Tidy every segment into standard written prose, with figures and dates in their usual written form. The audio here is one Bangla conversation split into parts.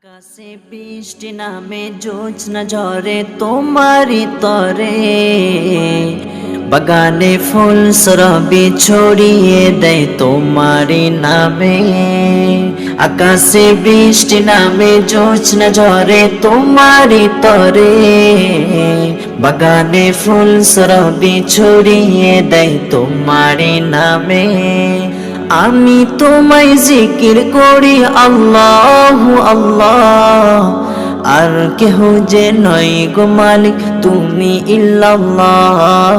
আকাশে বৃষ্টি নামে জোছনা ঝরে তোমারি তরে, বাগানে ফুল সরবি ছড়িয়ে দেয় তোমারি নামে। আকাশে বৃষ্টি নামে জোছনা ঝরে তোমারি তরে, বাগানে ফুল সরবি ছড়িয়ে দেয় তোমারি নামে। আমি তোমায় জিকির করি আল্লাহ আল্লাহ, আর কেহ যে নয় গো মালিক তুমি ইল্লাল্লাহ,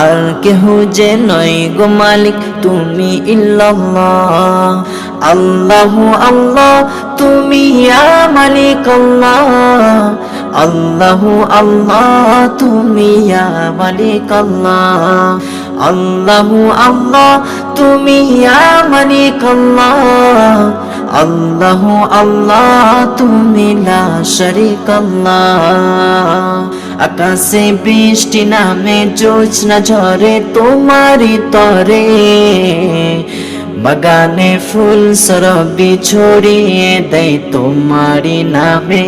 আর কেহ যে নয় গো মালিক তুমি ইল্লাল্লাহ। আল্লাহ আল্লাহ তুমি ইয়া মালিক আল্লাহ, আল্লাহ আল্লাহ তুমি ইয়া মালিক আল্লাহ, আল্লাহ আল্লাহ তুমি ইয়া মালিক আল্লাহ, আল্লাহ আল্লাহ তুমি লা শারীক আল্লাহ। আকাশে বৃষ্টি নামে জোছনা ঝরে তোমারি তরে, বাগানে ফুল সরবি ছড়িয়ে দেয় তোমারি নামে।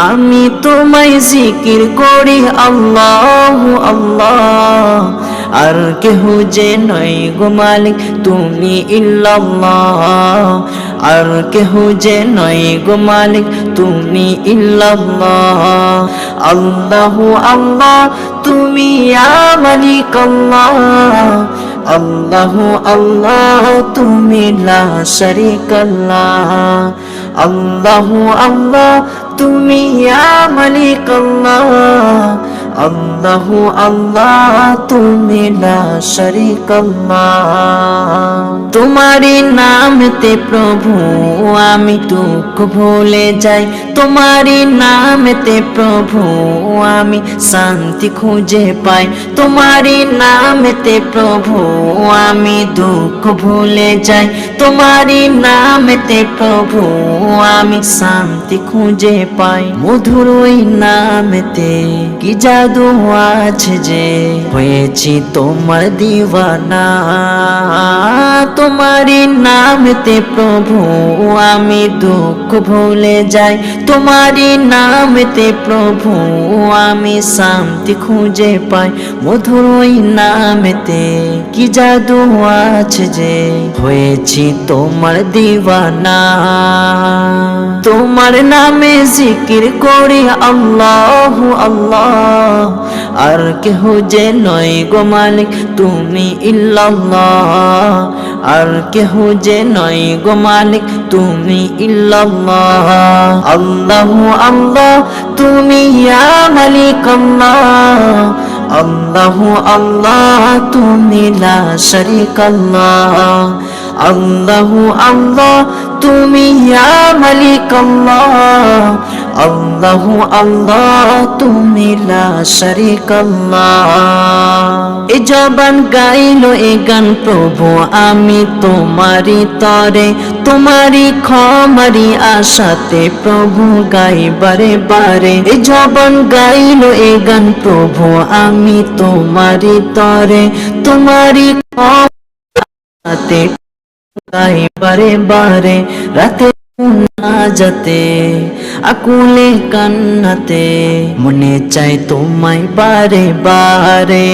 আমি তোমায় জিকির করি আল্লাহ আল্লাহ, আর কেহ যে নয় গো মালিক তুমি ইল্লাল্লাহ, আর কেহ যে নয় গো মালিক তুমি ইল্লাল্লাহ। আল্লাহ আল্লাহ তুমি ইয়া মালিক আল্লাহ, আল্লাহ আল্লাহ তুমি লা শারীক আল্লাহ, আল্লাহ আল্লাহ তুমি ইয়া মালিক আল্লাহ, আল্লাহ আল্লাহ তুমি লা শারীক আল্লাহ। তোমারি নামেতে প্রভু আমি দুঃখ ভুলে যাই, তোমারি নামেতে প্রভু আমি শান্তি খুঁজে পাই, তোমারি নামেতে প্রভু আমি দুঃখ ভুলে যাই, তোমারি নামেতে প্রভু আমি শান্তি খুঁজে পাই। মধুর ওই নামেতে কি জাদু আছে যে হয়েছি তোমার দিওয়ানা, তোমারি নামেতে প্রভু আমি দুঃখ ভুলে যাই, তোমারি নামেতে প্রভু আমি শান্তি খুঁজে পাই। মধুর ওই নামেতে কি জাদু আছে যে হয়েছি তোমার দিওয়ানা। তোমার নামে জিকির করি আল্লাহ আল্লাহ, আর কেহ যে নয় গো মালিক তুমি ইল্লাল্লাহ, আর কেহ যে নয় গো মালিক তুমি ইল্লাল্লাহ। আল্লাহ আল্লাহ তুমি ইয়া মালিক আল্লাহ, আল্লাহ আল্লাহ তুমি লা শারীক আল্লাহ, আল্লাহ আল্লাহ তুমি ইয়া মালিক আল্লাহ, আল্লাহ আল্লাহ তুমি লা শারীক আল্লাহ। এ জবান গাইলো এ গান প্রভু আমি তোমারি তরে, তোমারি ক্ষমারি আশাতে প্রভু গাই বারে বারে। এ জবান গাইলো এ গান প্রভু আমি তোমারি তরে, তোমারি ক্ষমাতে গাই বারে বারে। রাতে না যাতে আকুলে কান্নাতে মনে চাই তোমায় বারে বারে।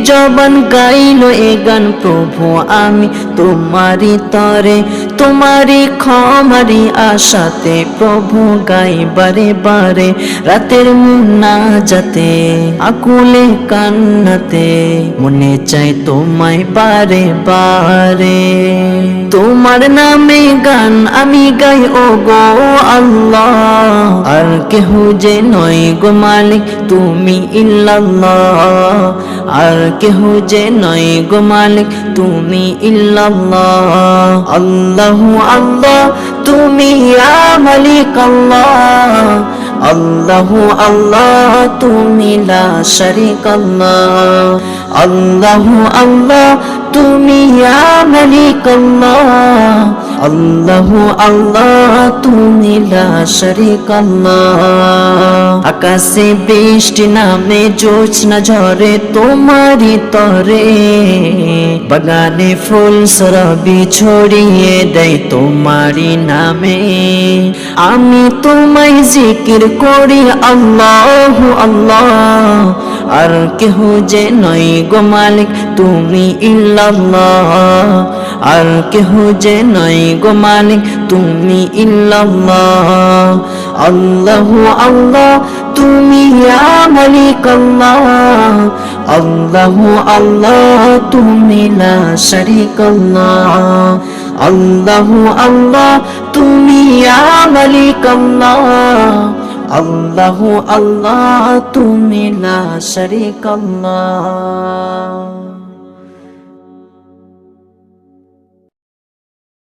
জবান গাইলো এ গান প্রভু আমি তোমারি তরে, তোমারি ক্ষমারি আশাতে প্রভু গাই বারে বারে। রাতের মুন্না যাতে আকুলে কান্নাতে মনে চাই তোমায় বারে বারে। তোমার নামে গান আমি গাই ও গো আল্লাহ, আর কেহ যে নয় গো মালিক তুমি ইল্লাল্লাহ, আর কেহ যে নয় গো মালিক তুমি ইল্লাল্লাহ। আল্লাহ আল্লাহ তুমি ইয়া মালিক আল্লাহ, আল্লাহ আল্লাহ তুমি লা শারীক আল্লাহ, আল্লাহ আল্লাহ তুমি ইয়া মালিক আল্লাহ, আল্লাহু আল্লাহ তুমি লা শারীকা আল্লাহ। আকাশে বৃষ্টি নামে জোছনা ঝরে তোমারি তরে, বাগানে ফুল সরবি ছড়িয়ে দেয় তোমারি নামে। আমি তোমায় জিকির করি আল্লাহু আল্লাহ, আর কেহ যে নয় গো মালিক তুমি ইল্লাল্লাহ, আর কেহ যে নয় গো মালিক তুমি ইল্লাল্লাহ। আল্লাহু আল্লাহ তুমি ইয়া মালিক আল্লাহ, আল্লাহু আল্লাহ তুমি লা শারীকা আল্লাহ। আল্লাহু আল্লাহ তুমি ইয়া মালিক আল্লাহ, আল্লাহু আল্লাহ তুমি লা শারীকা আল্লাহ।